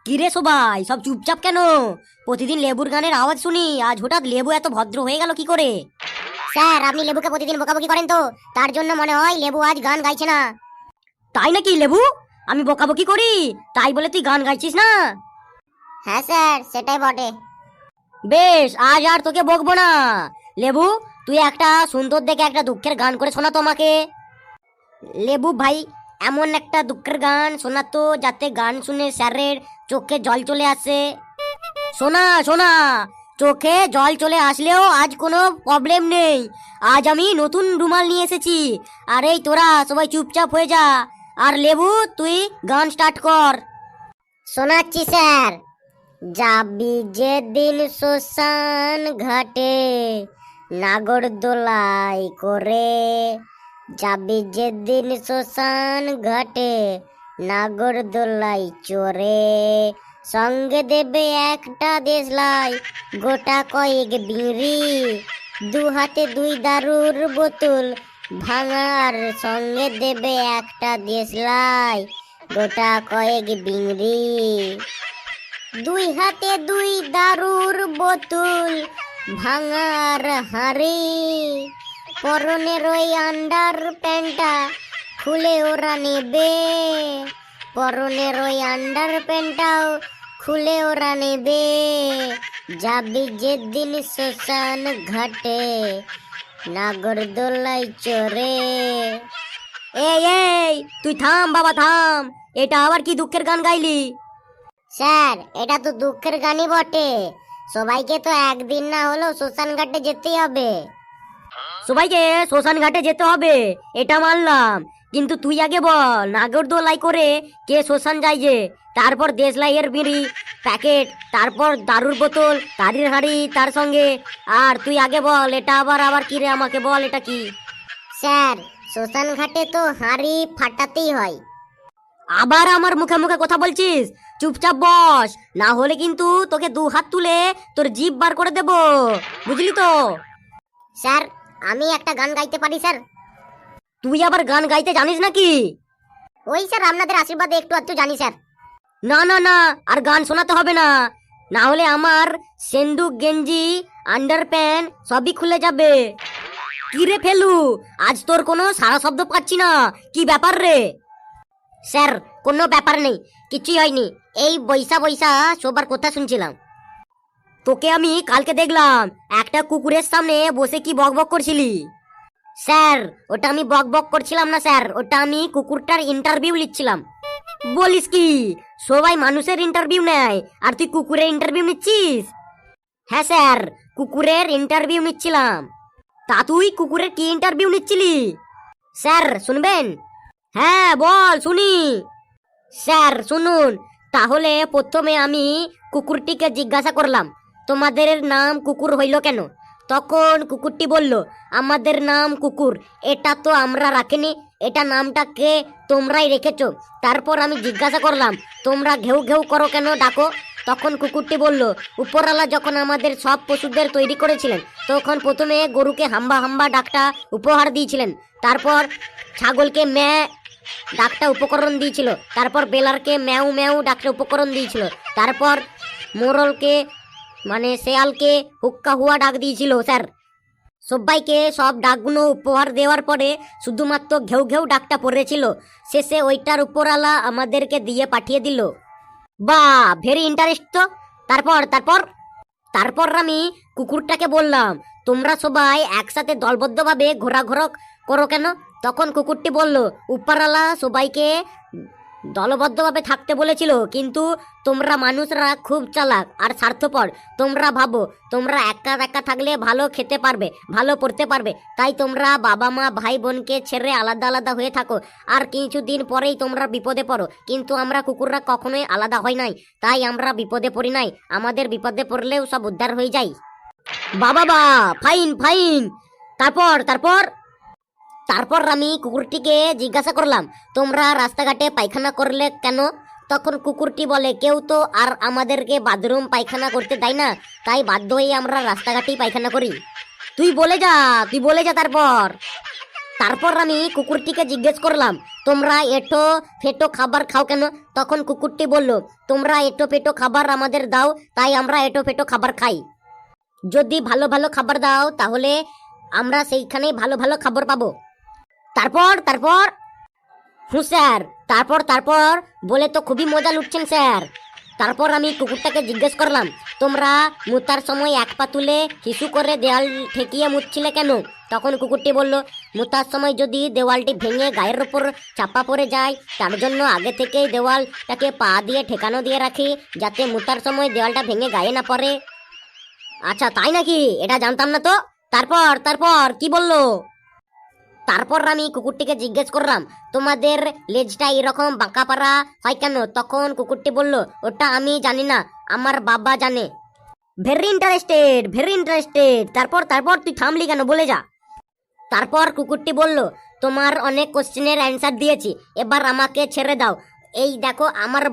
কিরে সবাই সব চুপচাপ কেন? প্রতিদিন লেবুর গানের আওয়াজ শুনি, আজ হঠাৎ লেবু এত ভদ্র হয়ে গেল কি করে? স্যার, আপনি লেবুকে প্রতিদিন বকাবকি করেন তো, তার জন্য মনে হয় লেবু আজ গান গাইছে না। তাই নাকি লেবু? আমি বকাবকি করি তাই বলে তুই গান গাইছিস না? হ্যাঁ স্যার, সেটাই বটে। বেশ, আজ আর তোকে বকবো না। লেবু, তুই একটা সুন্দর দেখে একটা দুঃখের গান করে শোনা তো আমাকে। লেবু ভাই, এমন একটা দুঃখের গান শোনা তো যাতে গান শুনে স্যারের চোখে জল চলে আসে। শোনা শোনা, চোখে জল চলে আসলেও আজ কোনো প্রবলেম নেই। আজ আমি নতুন রুমাল নিয়ে এসেছি। আর এই তোরা সবাই চুপচাপ হয়ে যা। আর লেবু, তুই গান স্টার্ট কর। শোনাচ্ছি স্যার। যাবি যেদিন শ্মশান ঘাটে নাগরদোলাই করে, যাবি যেদিন শ্মশান ঘাটে নাগরদোলাই চড়ে, সঙ্গে দেবে একটা দেশলাই, গোটা কয়েক বিড়ি, দু হাতে দুই দারুর বোতল ভাঙার, সঙ্গে দেবে একটা দেশলাই, গোটা কয়েক বিড়ি, দুই হাতে দুই দারুর বোতল ভাঙার হাড়ি, পরনের ওই আন্ডার প্যান্টটা খুলে ওরা নেবে, পরনের ওই আন্ডার প্যান্টটাও খুলে ওরা নেবে, যাবি যেদিন শ্মশান ঘাটে নাগরদোলাই চড়ে। এই এই, তুই থাম বাবা থাম। এটা আবার কি দুঃখের গান গাইলি? স্যার, এটা তো দুঃখের গানই বটে। সবাইকে তো একদিন না হলেও শ্মশান ঘাটে যেতেই হবে। সবাইকে শ্মশান ঘাটে যেতে হবে, এটা মানলাম। কিন্তু তুই আগে বল, নাগরদোলাই করে কে শ্মশান যায় যে? তারপর দেশলাইয়ের বিড়ি প্যাকেট, তারপর দারুর বোতল, তারির হাঁড়ি তার সঙ্গে। আর তুই আগে বল, এটা আবার আবার কি রে? আমাকে বল এটা কি? স্যার, শ্মশান ঘাটে তো হাঁড়ি ফাটাতেই হয়। আবার আমার মুখে মুখে কথা বলছিস? চুপচাপ বস, না হলে কিন্তু তোকে দু হাত তুলে তোর জিভ বার করে দেব, বুঝলি তো? স্যার, আমি একটা গান গাইতে পারি স্যার। তুই আবার গান গাইতে জানিস নাকি? ওই স্যার, আপনাদের আশীর্বাদে একটু আধটু জানি স্যার। না না না, আর গান শোনাতে হবে না। না হলে আমার সেন্দুক গেঞ্জি আন্ডার প্যান্ট সবই খুলে যাবে। কি রে ফেলু, আজ তোর কোনো সারা শব্দ পাচ্ছি না, কি ব্যাপার রে? স্যার, কোনো ব্যাপার নেই, কিছুই হয়নি। এই বৈশা বৈশা সবার কথা শুনছিলাম। তোকে আমি কালকে দেখলাম একটা কুকুরের সামনে বসে কি বকবক করছিলি। স্যার, ওটা আমি বক বক করছিলাম না স্যার, ওটা আমি কুকুরটার ইন্টারভিউ নিচ্ছিলাম। বলিস কি? সবাই মানুষের ইন্টারভিউ নেয় আর তুই কুকুরের ইন্টারভিউ নিচ্ছিস? হ্যাঁ স্যার, কুকুরের ইন্টারভিউ নিচ্ছিলাম। তা তুই কুকুরের কি ইন্টারভিউ নিচ্ছিলি? স্যার শুনবেন? হ্যাঁ বল, শুনি। স্যার শুনুন, তাহলে প্রথমে আমি কুকুরটিকে জিজ্ঞাসা করলাম, তোমাদের নাম কুকুর হইল কেন? তখন কুকুরটি বলল, আমাদের নাম কুকুর, এটা তো আমরা রাখিনি, এটা নামটা কে তোমরাই রেখেছো। তারপর আমি জিজ্ঞাসা করলাম, তোমরা ঘেউ ঘেউ করো কেন ডাকো? তখন কুকুরটি বলল, উপরওয়ালা যখন আমাদের সব পশুদের তৈরি করেছিলেন তখন প্রথমে গরুকে হাম্বা হাম্বা ডাকটা উপহার দিয়েছিলেন, তারপর ছাগলকে ম্যা ডাকটা উপকরণ দিয়েছিল, তারপর বেলারকে ম্যাউ ম্যাউ ডাকটা উপকরণ দিয়েছিল, তারপর মোরলকে মানে শেয়ালকে হুক্কা হুয়া ডাক দিয়েছিল। স্যার, সবাইকে সব ডাকগুলো উপহার দেওয়ার পরে শুধুমাত্র ঘেউ ঘেউ ডাকটা পড়েছিল, শেষে ওইটার উপরালা আমাদেরকে দিয়ে পাঠিয়ে দিল। বাহ, ভেরি ইন্টারেস্ট তো। তারপর তারপর তারপর আমি কুকুরটাকে বললাম, তোমরা সবাই একসাথে দলবদ্ধভাবে ঘোরাঘোরা করো কেন? তখন কুকুরটি বলল, উপরওয়ালা সবাইকে দলবদ্ধভাবে থাকতে বলেছিল, কিন্তু তোমরা মানুষরা খুব চালাক আর স্বার্থপর। তোমরা ভাবো তোমরা একা একা থাকলে ভালো খেতে পারবে, ভালো পড়তে পারবে, তাই তোমরা বাবা মা ভাই বোনকে ছেড়ে আলাদা আলাদা হয়ে থাকো, আর কিছুদিন পরেই তোমরা বিপদে পড়ো। কিন্তু আমরা কুকুররা কখনোই আলাদা হয় নাই, তাই আমরা বিপদে পড়ি নাই, আমাদের বিপদে পড়লেও সব উদ্ধার হয়ে যায়। বাবা বা, ফাইন ফাইন। তারপর তারপর তারপর আমি কুকুরটিকে জিজ্ঞাসা করলাম, তোমরা রাস্তাঘাটে পায়খানা করলে কেন? তখন কুকুরটি বলে, কেউ তো আর আমাদেরকে বাথরুম পায়খানা করতে দেয় না, তাই বাধ্য হয়ে আমরা রাস্তাঘাটেই পায়খানা করি। তুই বলে যা, তুই বলে যা তারপর। তারপর আমি কুকুরটিকে জিজ্ঞেস করলাম, তোমরা এঁটো ফেটো খাবার খাও কেন? তখন কুকুরটি বলল, তোমরা এঁটো ফেটো খাবার আমাদের দাও, তাই আমরা এঁটো ফেটো খাবার খাই। যদি ভালো ভালো খাবার দাও তাহলে আমরা সেইখানেই ভালো ভালো খাবার পাবো। তারপর তারপর স্যার, তারপর তারপর বলে তো খুবই মজা লুটছেন স্যার। তারপর আমি কুকুরটাকে জিজ্ঞেস করলাম, তোমরা মুতার সময় এক পা তুলে হিসু করে দেওয়াল ঠেকিয়ে মুতছিলে কেন? তখন কুকুরটি বলল, মুতার সময় যদি দেওয়ালটি ভেঙে গায়ের ওপর চাপা পড়ে যায়, তার জন্য আগে থেকেই দেওয়ালটাকে পা দিয়ে ঠেকানো দিয়ে রাখি, যাতে মুতার সময় দেওয়ালটা ভেঙে গায়ে না পড়ে। আচ্ছা তাই নাকি? এটা জানতাম না তো। তারপর তারপর কি বললো? তারপর আমি কুকুরটিকে জিজ্ঞেস করলাম, তোমাদের লেজটা এরকম বাঁকা পাড়া হয় কেন? তখন কুকুরটি বলল, ওটা আমি জানি না, আমার বাবা জানে। Very interested, very interested. তারপর তারপর তুই থামলি কেন, বলে যা। তারপর কুকুরটি বলল, তোমার অনেক কোশ্চেনের অ্যান্সার দিয়েছি, এবার আমাকে ছেড়ে দাও। এই দেখো আমার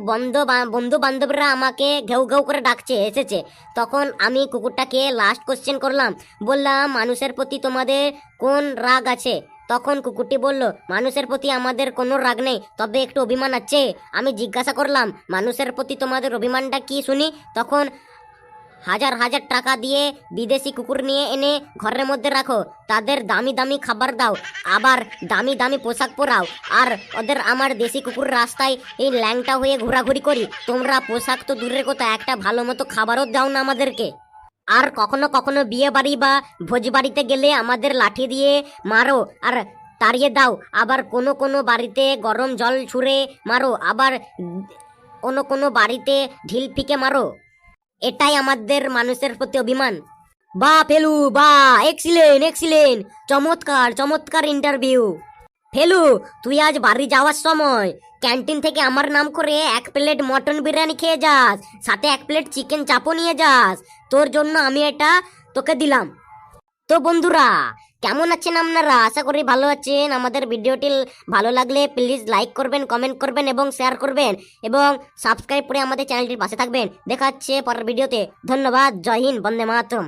বন্ধু বান্ধবরা আমাকে ঘেউ ঘেউ করে ডাকছে, এসেছে। তখন আমি কুকুরটাকে লাস্ট কোশ্চেন করলাম, বললাম, মানুষের প্রতি তোমাদের কোন রাগ আছে? তখন কুকুরটি বলল, মানুষের প্রতি আমাদের কোনো রাগ নেই, তবে একটু অভিমান আছে। আমি জিজ্ঞাসা করলাম, মানুষের প্রতি তোমাদের অভিমানটা কি শুনি? তখন হাজার হাজার টাকা দিয়ে বিদেশি কুকুর নিয়ে এনে ঘরের মধ্যে রাখো, তাদের দামি দামি খাবার দাও, আবার দামি দামি পোশাক পরাও, আর ওদের আমার দেশি কুকুর রাস্তায় এই ল্যাংটা হয়ে ঘোরাঘুরি করি। তোমরা পোশাক তো দূরের কথা, একটা ভালো মতো খাবারও দাও না আমাদেরকে। আর কখনো কখনো বিয়ে বাড়ি বা ভোজ বাড়িতে গেলে আমাদের লাঠি দিয়ে মারো আর তাড়িয়ে দাও, আবার কোনো কোনো বাড়িতে গরম জল ছুঁড়ে মারো, আবার কোনো কোনো বাড়িতে ঢিল ফিকে মারো। এটাই আমাদের মানুষের প্রতি অভিমান। বা ফেলু, বা এক্সিলেন্ট এক্সিলেন্ট, চমৎকার চমৎকার ইন্টারভিউ। ফেলু, তুই আজ বাড়ি যাওয়ার সময় ক্যান্টিন থেকে আমার নাম করে 1 প্লেট মটন বিরিয়ানি খেয়ে যাস, সাথে 1 প্লেট চিকেন চাপও নিয়ে যাস। তোর জন্য আমি এটা তোকে দিলাম। তো বন্ধুরা, কেমন আছেন আপনারা? আশা করি ভালো আছেন। আমাদের ভিডিওটি ভালো লাগলে প্লিজ লাইক করবেন, কমেন্ট করবেন এবং শেয়ার করবেন, এবং সাবস্ক্রাইব করে আমাদের চ্যানেলটির পাশে থাকবেন। দেখা হচ্ছে পরের ভিডিওতে। ধন্যবাদ। জয় হিন্দ, বন্দে মাতরম।